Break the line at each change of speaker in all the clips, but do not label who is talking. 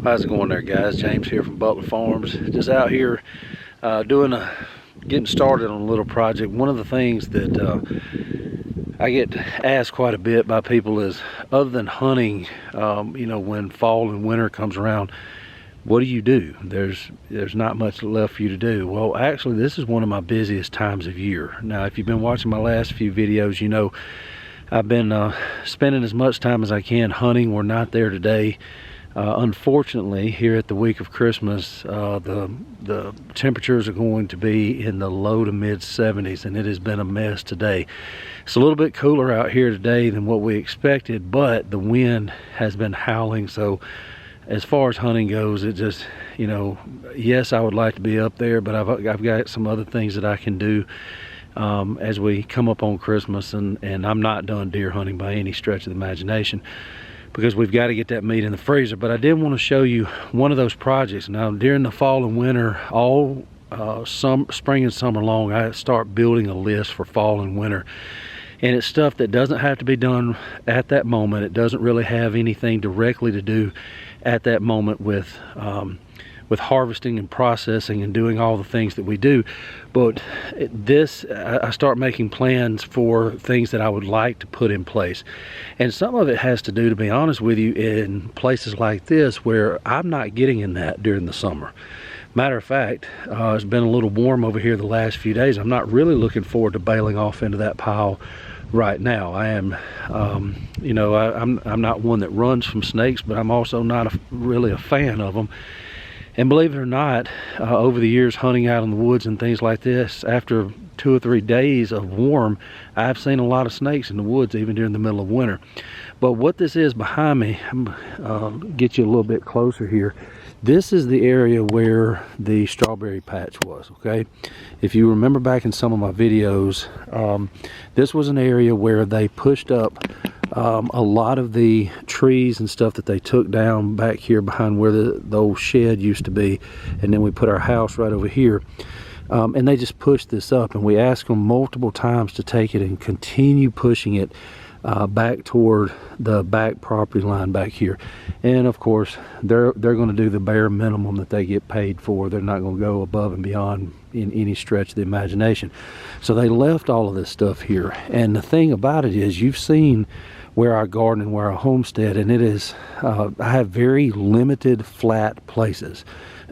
How's it going there, guys? James here from Butler Farms. Just out here getting started on a little project. One of the things that I get asked quite a bit by people is, other than hunting, when fall and winter comes around, what do you do? There's not much left for you to do. Well, actually, this is one of my busiest times of year. Now, if you've been watching my last few videos, you know I've been spending as much time as I can hunting. We're not there today. Unfortunately, here at the week of Christmas, the temperatures are going to be in the low to mid 70s, and it has been a mess today. It's a little bit cooler out here today than what we expected, but the wind has been howling. So as far as hunting goes, it just, yes, I would like to be up there, but I've got some other things that I can do as we come up on Christmas, and I'm not done deer hunting by any stretch of the imagination, because we've got to get that meat in the freezer. But I did want to show you one of those projects. Now, during the fall and winter, all spring and summer long, I start building a list for fall and winter. And it's stuff that doesn't have to be done at that moment. It doesn't really have anything directly to do at that moment with harvesting and processing and doing all the things that we do. But I start making plans for things that I would like to put in place. And some of it has to do, to be honest with you, in places like this where I'm not getting in that during the summer. Matter of fact, it's been a little warm over here the last few days. I'm not really looking forward to bailing off into that pile right now. I am, I'm not one that runs from snakes, but I'm also not really a fan of them. And believe it or not, over the years hunting out in the woods and things like this, after 2 or 3 days of warm, I've seen a lot of snakes in the woods, even during the middle of winter. But what this is behind me, get you a little bit closer here. This is the area where the strawberry patch was, okay? If you remember back in some of my videos, this was an area where they pushed up a lot of the trees and stuff that they took down back here behind where the old shed used to be, and then we put our house right over here. And they just pushed this up, and we asked them multiple times to take it and continue pushing it back toward the back property line back here. And of course, they're going to do the bare minimum that they get paid for. They're not going to go above and beyond in any stretch of the imagination. So they left all of this stuff here. And the thing about it is, you've seen where I garden and where I homestead, and it is I have very limited flat places.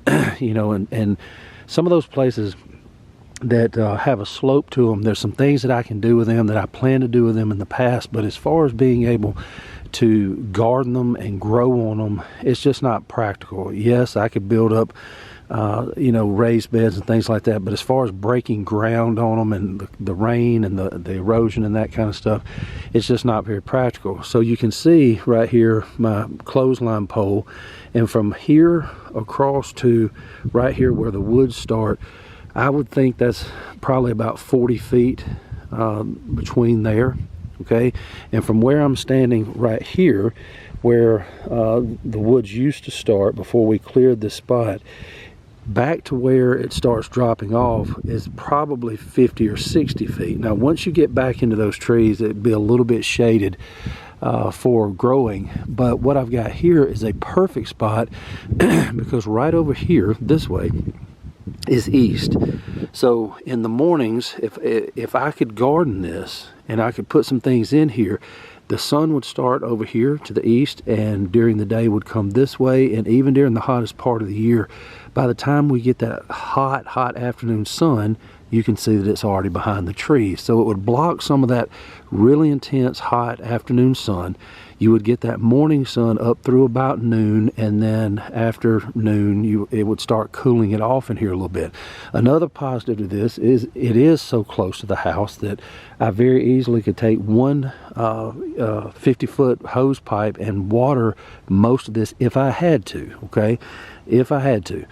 And some of those places that have a slope to them, there's some things that I can do with them that I plan to do with them in the past, but as far as being able to garden them and grow on them, it's just not practical. Yes, I could build up raised beds and things like that, but as far as breaking ground on them and the rain and the erosion and that kind of stuff, it's just not very practical. So you can see right here my clothesline pole, and from here across to right here where the woods start, I would think that's probably about 40 feet between there, okay? And from where I'm standing right here, where the woods used to start before we cleared this spot, back to where it starts dropping off is probably 50 or 60 feet. Now, once you get back into those trees, it'd be a little bit shaded for growing. But what I've got here is a perfect spot because right over here, this way, is east. So in the mornings, if I could garden this and I could put some things in here, the sun would start over here to the east, and during the day would come this way. And even during the hottest part of the year, by the time we get that hot afternoon sun, you can see that it's already behind the trees. So it would block some of that really intense hot afternoon sun. You would get that morning sun up through about noon, and then after noon it would start cooling it off in here a little bit. Another positive to this is it is so close to the house that I very easily could take one 50-foot hose pipe and water most of this if I had to, okay? If I had to.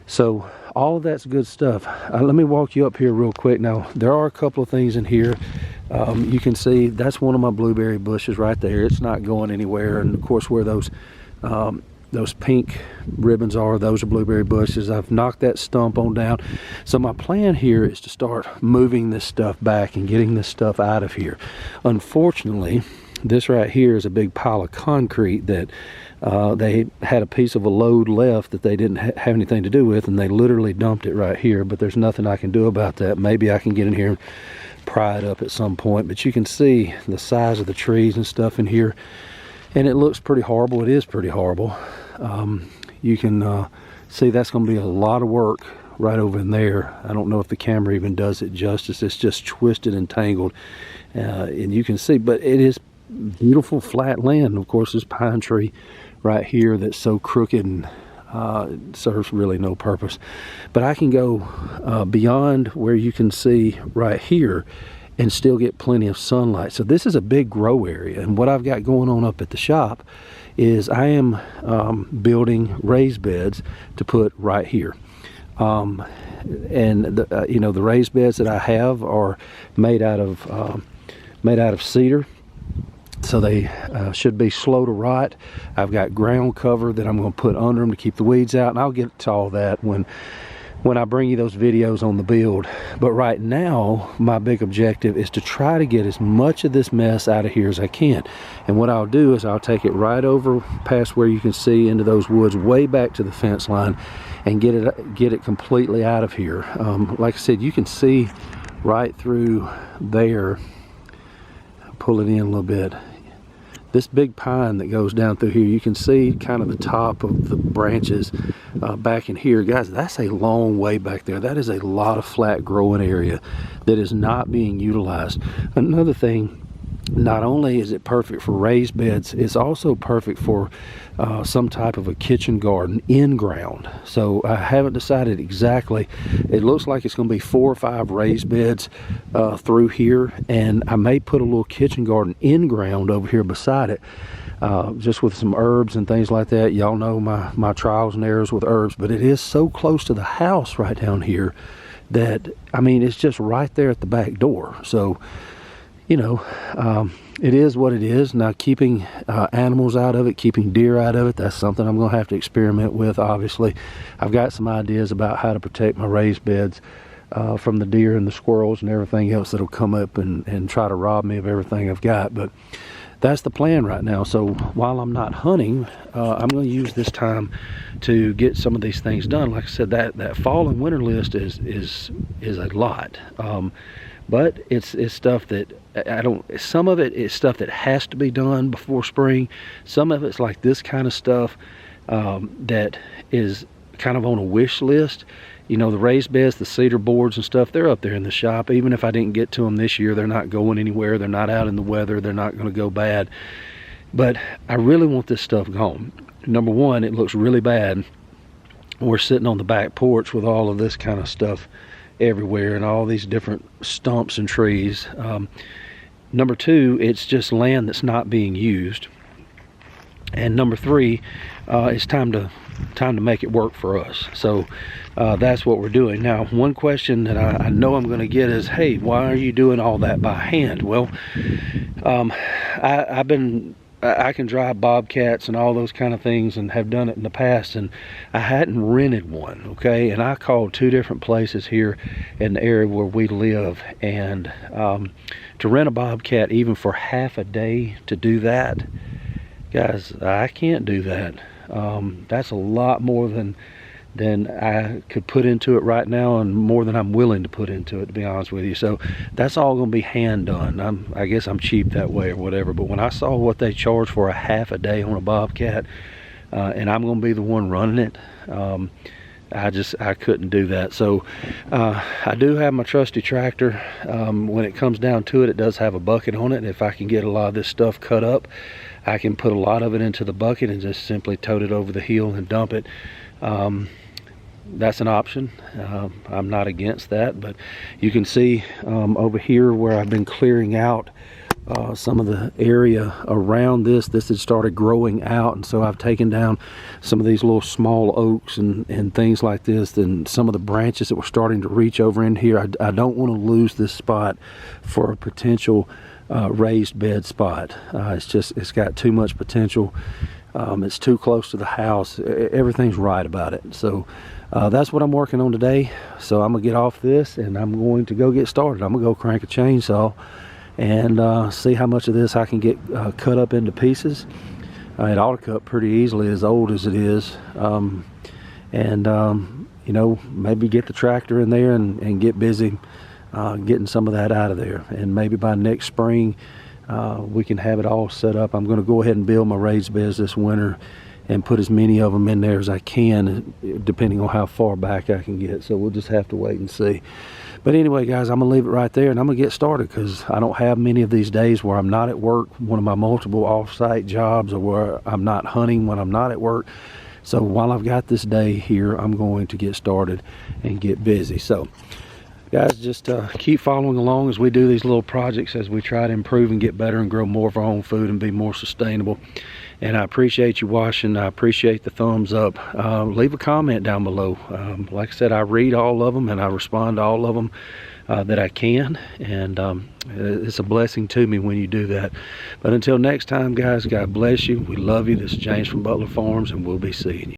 So all of that's good stuff. Let me walk you up here real quick. Now, there are a couple of things in here. You can see that's one of my blueberry bushes right there. It's not going anywhere. And of course, where those pink ribbons are, those are blueberry bushes. I've knocked that stump on down. So my plan here is to start moving this stuff back and getting this stuff out of here. Unfortunately, this right here is a big pile of concrete that They had a piece of a load left that they didn't have anything to do with, and they literally dumped it right here. But there's nothing I can do about that. Maybe I can get in here and pry it up at some point, but you can see the size of the trees and stuff in here, and it looks pretty horrible. It is pretty horrible. You can see that's going to be a lot of work right over in there. I don't know if the camera even does it justice. It's just twisted and tangled, and you can see, but it is beautiful flat land. Of course, this pine tree right here that's so crooked and serves really no purpose. But I can go beyond where you can see right here and still get plenty of sunlight. So this is a big grow area, and what I've got going on up at the shop is I am building raised beds to put right here. And the raised beds that I have are made out of cedar. So they should be slow to rot. I've got ground cover that I'm going to put under them to keep the weeds out, and I'll get to all that when I bring you those videos on the build. But right now, my big objective is to try to get as much of this mess out of here as I can. And what I'll do is I'll take it right over past where you can see into those woods, way back to the fence line, and get it completely out of here. Like I said, you can see right through there. Pull it in a little bit. This big pine that goes down through here, you can see kind of the top of the branches back in here. Guys, that's a long way back there. That is a lot of flat growing area that is not being utilized. Another thing, not only is it perfect for raised beds, it's also perfect for some type of a kitchen garden in ground. So I haven't decided exactly. It looks like it's going to be 4 or 5 raised beds through here, and I may put a little kitchen garden in ground over here beside it, just with some herbs and things like that. Y'all know my trials and errors with herbs, but it is so close to the house right down here that, I mean, it's just right there at the back door. So you know, it is what it is. Now, keeping animals out of it, keeping deer out of it, that's something I'm going to have to experiment with, obviously. I've got some ideas about how to protect my raised beds from the deer and the squirrels and everything else that'll come up and try to rob me of everything I've got. But that's the plan right now. So while I'm not hunting, I'm going to use this time to get some of these things done. Like I said, that fall and winter list is a lot. But it's stuff that some of it is stuff that has to be done before spring. Some of it's like this kind of stuff that is kind of on a wish list. You know, the raised beds, the cedar boards and stuff, they're up there in the shop. Even if I didn't get to them this year, they're not going anywhere. They're not out in the weather. They're not going to go bad. But I really want this stuff gone. Number one, it looks really bad. We're sitting on the back porch with all of this kind of stuff everywhere and all these different stumps and trees. Number two, it's just land that's not being used. And number three, it's time to make it work for us. So that's what we're doing. Now, one question that I know I'm going to get is, hey, why are you doing all that by hand? Well, I can drive bobcats and all those kind of things and have done it in the past, and I hadn't rented one, okay? And I called 2 different places here in the area where we live, and to rent a bobcat even for half a day to do that, guys, I can't do that. That's a lot more than I could put into it right now, and more than I'm willing to put into it, to be honest with you. So that's all going to be hand done. I guess I'm cheap that way or whatever, but when I saw what they charge for a half a day on a bobcat, and I'm going to be the one running it, I couldn't do that. So I do have my trusty tractor. When it comes down to it, it does have a bucket on it, and if I can get a lot of this stuff cut up, I can put a lot of it into the bucket and just simply tote it over the hill and dump it. That's an option. I'm not against that, but you can see over here where I've been clearing out some of the area around this had started growing out, and so I've taken down some of these little small oaks and things like this, and some of the branches that were starting to reach over in here. I don't want to lose this spot for a potential raised bed spot. It's got too much potential. It's too close to the house. Everything's right about it. So that's what I'm working on today. So I'm gonna get off this and I'm going to go get started. I'm gonna go crank a chainsaw and see how much of this I can get cut up into pieces. It ought to cut pretty easily as old as it is. You know, maybe get the tractor in there and get busy getting some of that out of there. And maybe by next spring, we can have it all set up. I'm going to go ahead and build my raised beds this winter and put as many of them in there as I can, depending on how far back I can get. So we'll just have to wait and see. But anyway, guys, I'm gonna leave it right there, and I'm gonna get started because I don't have many of these days where I'm not at work, one of my multiple off-site jobs, or where I'm not hunting when I'm not at work. So while I've got this day here, I'm going to get started and get busy. So guys, just keep following along as we do these little projects, as we try to improve and get better and grow more of our own food and be more sustainable. And I appreciate you watching. I appreciate the thumbs up. Leave a comment down below. Like I said, I read all of them and I respond to all of them that I can. And it's a blessing to me when you do that. But until next time, guys, God bless you. We love you. This is James from Butler Farms, and we'll be seeing you.